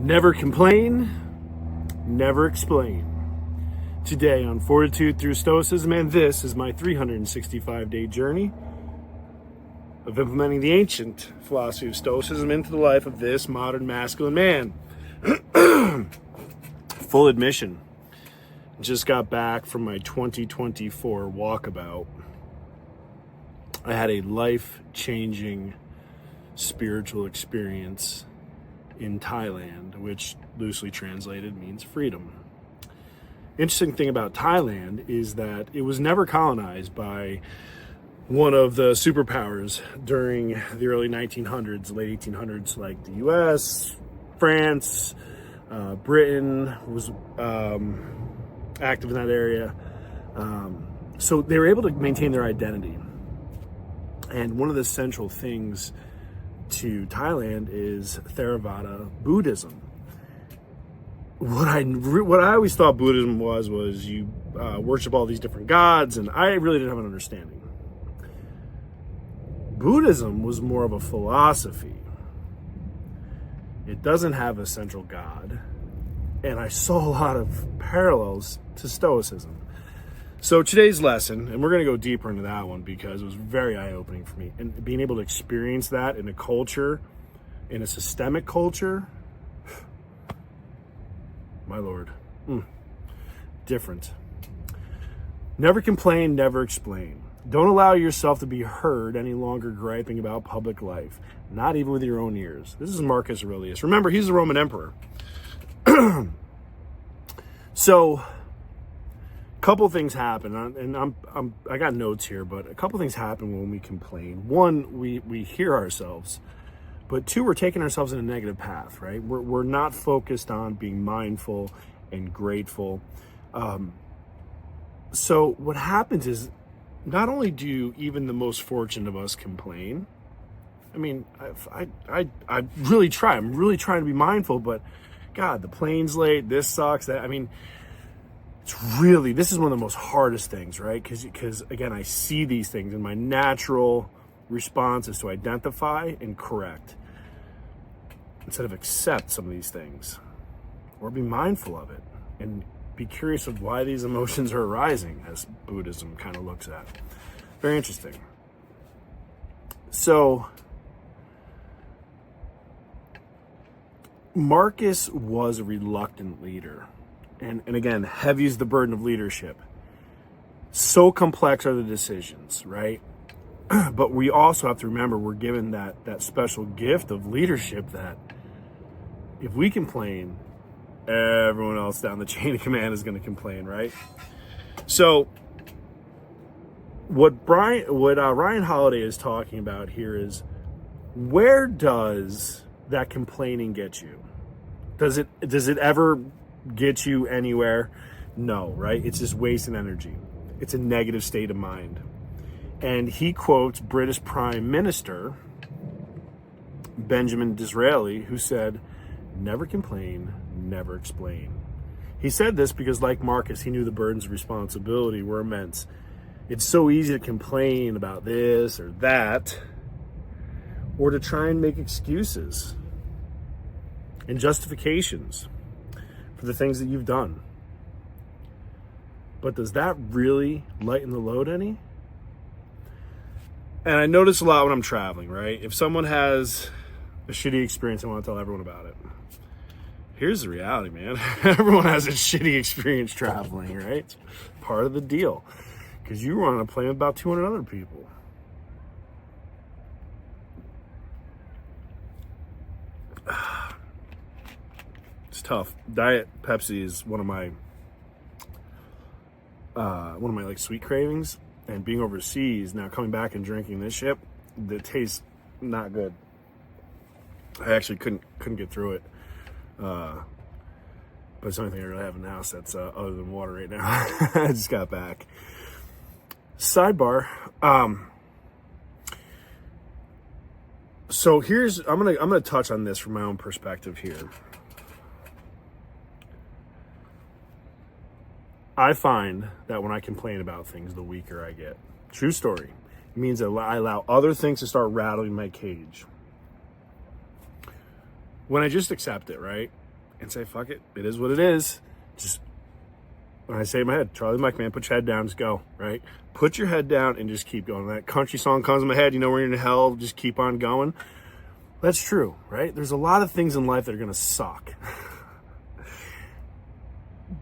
Never complain, never explain. Today on Fortitude through Stoicism, and this is my 365-day journey of implementing the ancient philosophy of Stoicism into the life of this modern masculine man. Full admission, just got back from my 2024 walkabout. I had a life-changing spiritual experience in Thailand, which loosely translated means freedom. Interesting thing about Thailand is that it was never colonized by one of the superpowers during the early 1900s, late 1800s, like the US, France, Britain was active in that area. So they were able to maintain their identity. And one of the central things to Thailand is Theravada Buddhism. What I always thought Buddhism was you worship all these different gods, and I really didn't have an understanding. Buddhism was more of a philosophy. It doesn't have a central god, and I saw a lot of parallels to Stoicism. So today's lesson, and we're going to go deeper into that one because it was very eye-opening for me. And being able to experience that in a culture, in a systemic culture, my Lord, different. Never complain, never explain. Don't allow yourself to be heard any longer griping about public life, not even with your own ears. This is Marcus Aurelius. Remember, he's the Roman emperor. So, couple things happen, and I got notes here, but a couple things happen when we complain. One, we hear ourselves, but two, we're taking ourselves in a negative path, right? We're not focused on being mindful and grateful. So what happens is, not only do even the most fortunate of us complain. I mean, I really try. I'm really trying to be mindful, but God, the plane's late. This sucks. This is one of the most hardest things, right? Because again, I see these things, and my natural response is to identify and correct instead of accept some of these things, or be mindful of it and be curious of why these emotions are arising, as Buddhism kind of looks at. Very interesting. So Marcus was a reluctant leader. And again, heavy is the burden of leadership. So complex are the decisions, right? But we also have to remember we're given that special gift of leadership that if we complain, everyone else down the chain of command is going to complain, right? So what Ryan Holiday is talking about here is, where does that complaining get you? Does it ever get you anywhere? No, right? It's just wasting energy. It's a negative state of mind. And he quotes British Prime Minister Benjamin Disraeli, who said, "Never complain, never explain." He said this because, like Marcus, he knew the burdens of responsibility were immense. It's so easy to complain about this or that, or to try and make excuses and justifications for the things that you've done. But does that really lighten the load any? And I notice a lot when I'm traveling, right? If someone has a shitty experience, I want to tell everyone about it. Here's the reality, man. Everyone has a shitty experience traveling, right? It's part of the deal. Because you were on a plane with about 200 other people. It's tough. Diet Pepsi is one of my like sweet cravings, and being overseas now, coming back and drinking this shit, the taste not good. I actually couldn't get through it. But it's the only thing I really have in the house that's other than water right now. I just got back. Sidebar. So I'm gonna touch on this from my own perspective here. I find that when I complain about things, the weaker I get. True story. It means that I allow other things to start rattling my cage. When I just accept it, right? and say, fuck it, it is what it is. Just, when I say in my head, Charlie Mike, man, put your head down, just go, right? Put your head down and just keep going. That country song comes in my head, we're in hell, just keep on going. That's true, right? There's a lot of things in life that are gonna suck.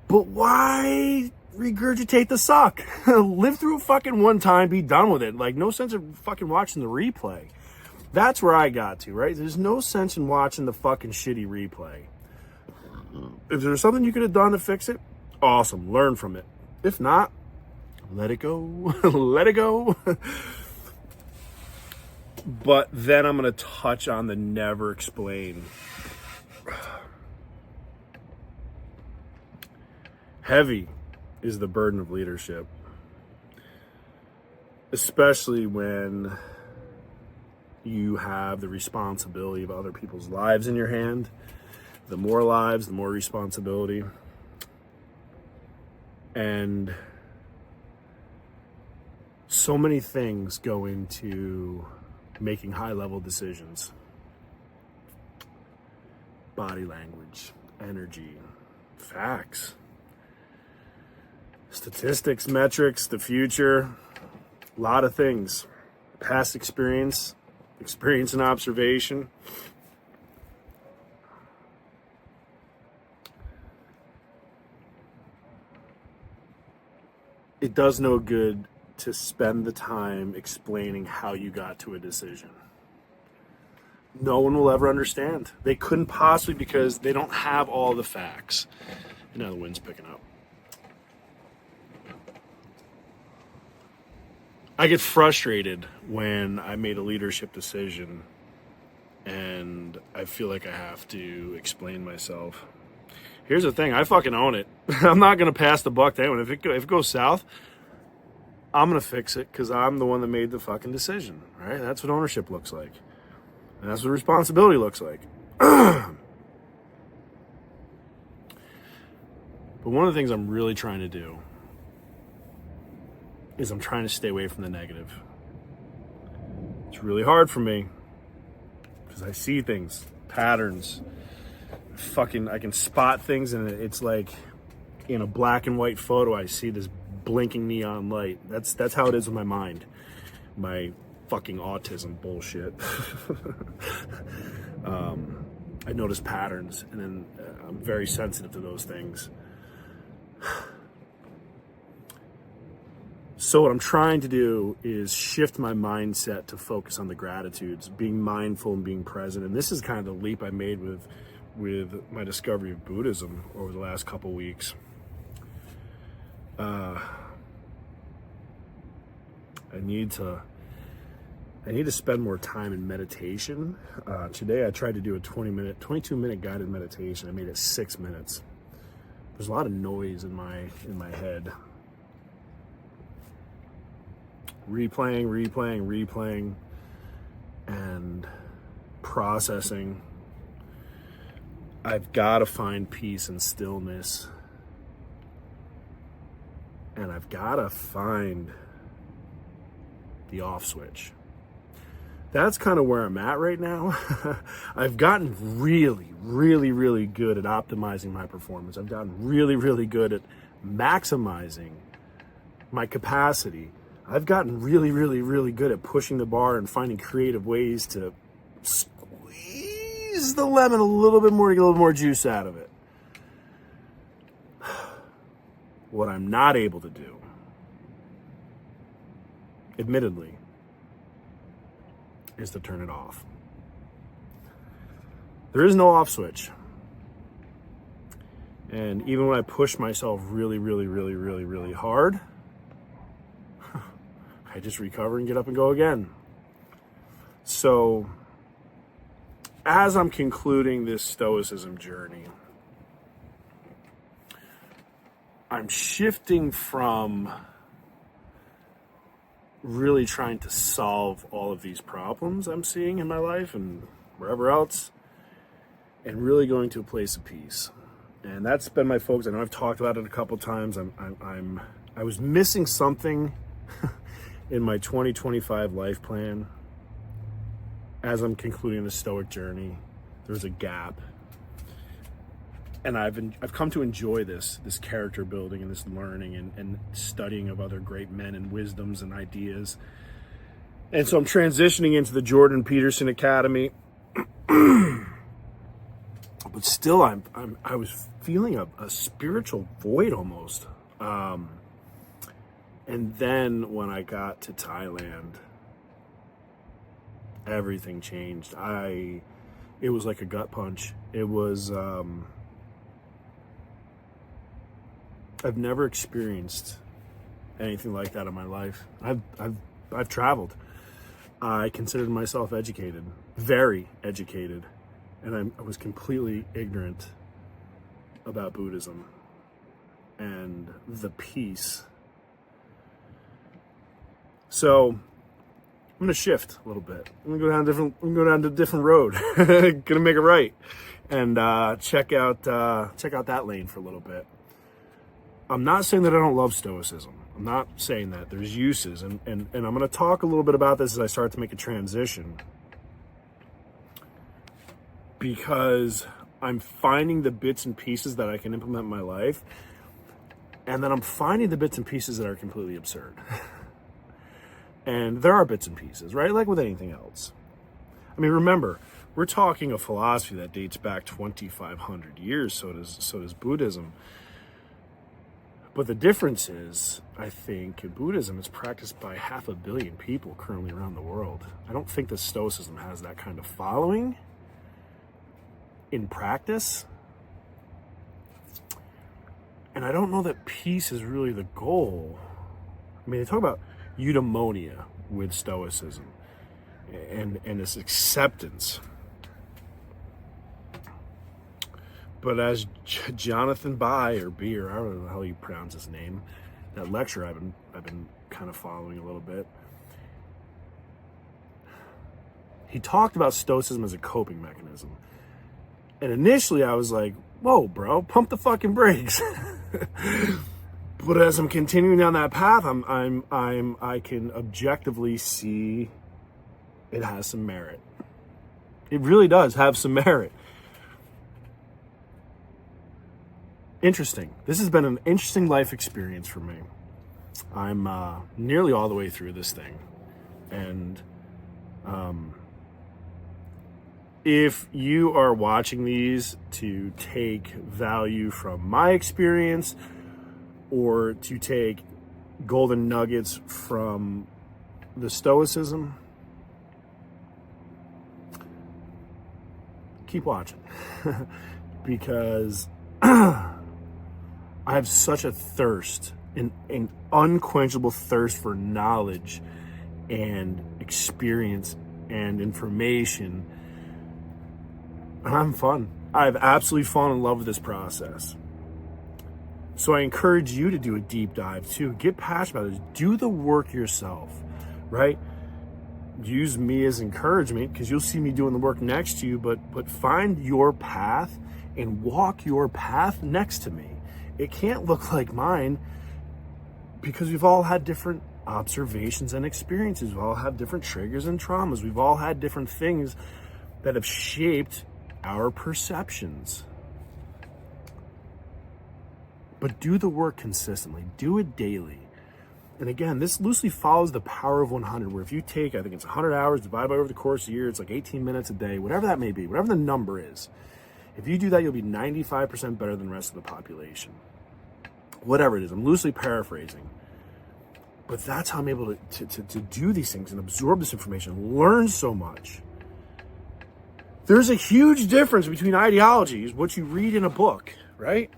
But why regurgitate the suck? Live through it fucking one time, be done with it. Like, no sense of fucking watching the replay. That's where I got to, right? There's no sense in watching the fucking shitty replay. If there's something you could have done to fix it, awesome, learn from it. If not, let it go. Let it go. But then I'm going to touch on the never explain. Heavy is the burden of leadership, especially when you have the responsibility of other people's lives in your hand. The more lives, the more responsibility. And so many things go into making high-level decisions. Body language, energy, facts, statistics, metrics, the future, a lot of things. Past experience and observation. It does no good to spend the time explaining how you got to a decision. No one will ever understand. They couldn't possibly, because they don't have all the facts. And now the wind's picking up. I get frustrated when I made a leadership decision and I feel like I have to explain myself. Here's the thing, I fucking own it. I'm not going to pass the buck to anyone. If it goes south, I'm going to fix it because I'm the one that made the fucking decision, right? That's what ownership looks like. And that's what responsibility looks like. But one of the things I'm really trying to do is I'm trying to stay away from the negative. It's really hard for me because I see things, patterns. I can spot things, and it's like in a black and white photo, I see this blinking neon light. That's how it is with my mind. My fucking autism bullshit. I notice patterns, and then I'm very sensitive to those things. So what I'm trying to do is shift my mindset to focus on the gratitudes, being mindful and being present. And this is kind of the leap I made with my discovery of Buddhism over the last couple weeks. I need to spend more time in meditation. Today I tried to do a 22-minute guided meditation. I made it 6 minutes. There's a lot of noise in my head. Replaying, and processing. I've got to find peace and stillness. And I've got to find the off switch. That's kind of where I'm at right now. I've gotten really, really, really good at optimizing my performance. I've gotten really, really good at maximizing my capacity. I've gotten really, really, really good at pushing the bar and finding creative ways to squeeze the lemon a little bit more to get a little more juice out of it. What I'm not able to do, admittedly, is to turn it off. There is no off switch. And even when I push myself really, really, really, really, really hard, I just recover and get up and go again. So, as I'm concluding this Stoicism journey, I'm shifting from really trying to solve all of these problems I'm seeing in my life and wherever else, and really going to a place of peace. And that's been my focus. I know I've talked about it a couple times. I was missing something in my 2025 life plan. As I'm concluding the Stoic journey, there's a gap. And I've come to enjoy this character building and this learning and studying of other great men and wisdoms and ideas. And so I'm transitioning into the Jordan Peterson Academy. But still, I was feeling a spiritual void almost. And then when I got to Thailand, everything changed. It was like a gut punch. It was, I've never experienced anything like that in my life. I've traveled. I considered myself educated, very educated, and I was completely ignorant about Buddhism and the peace. So I'm gonna shift a little bit. I'm gonna go down a different road. Gonna make it right and check out that lane for a little bit. I'm not saying that I don't love Stoicism. I'm not saying that. There's uses, and I'm going to talk a little bit about this as I start to make a transition, because I'm finding the bits and pieces that I can implement in my life, and then I'm finding the bits and pieces that are completely absurd. And there are bits and pieces, right? Like with anything else. I mean, remember, we're talking a philosophy that dates back 2,500 years, so does Buddhism. But the difference is, I think, in Buddhism, it's practiced by 500 million people currently around the world. I don't think that Stoicism has that kind of following in practice. And I don't know that peace is really the goal. I mean, they talk about eudaimonia with Stoicism and this acceptance. But as Jonathan Bai, or B, or I don't know how you pronounce his name, that lecture I've been kind of following a little bit, he talked about Stoicism as a coping mechanism. And initially I was like, whoa, bro, pump the fucking brakes. But as I'm continuing down that path, I can objectively see it has some merit. It really does have some merit. Interesting. This has been an interesting life experience for me. I'm nearly all the way through this thing. And if you are watching these to take value from my experience or to take golden nuggets from the Stoicism, keep watching. Because I have such a thirst, an unquenchable thirst for knowledge and experience and information. And I'm fun. I've absolutely fallen in love with this process. So I encourage you to do a deep dive too. Get passionate about it. Do the work yourself, right? Use me as encouragement, because you'll see me doing the work next to you, but find your path and walk your path next to me. It can't look like mine, because we've all had different observations and experiences. We've all had different triggers and traumas. We've all had different things that have shaped our perceptions. But do the work consistently. Do it daily. And again, this loosely follows the power of 100, where if you take, I think it's 100 hours, divide by over the course of a year, it's like 18 minutes a day, whatever that may be, whatever the number is. If you do that, you'll be 95% better than the rest of the population. Whatever it is, I'm loosely paraphrasing. But that's how I'm able to do these things and absorb this information, learn so much. There's a huge difference between ideologies, what you read in a book, right?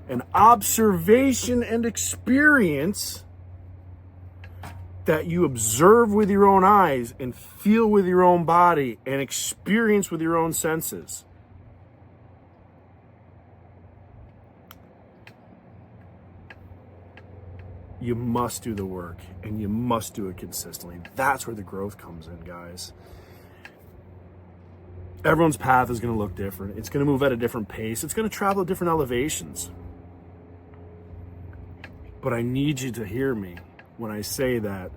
And observation and experience that you observe with your own eyes and feel with your own body and experience with your own senses. You must do the work, and you must do it consistently. That's where the growth comes in, guys. Everyone's path is going to look different. It's going to move at a different pace. It's going to travel at different elevations. But I need you to hear me when I say that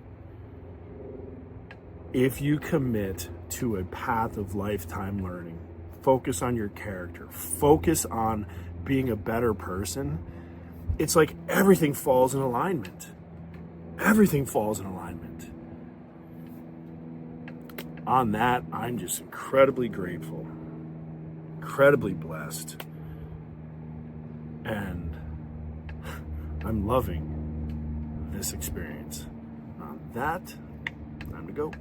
if you commit to a path of lifetime learning, focus on your character, focus on being a better person, it's like everything falls in alignment. Everything falls in alignment. On that, I'm just incredibly grateful, incredibly blessed, and I'm loving this experience. On that, time to go.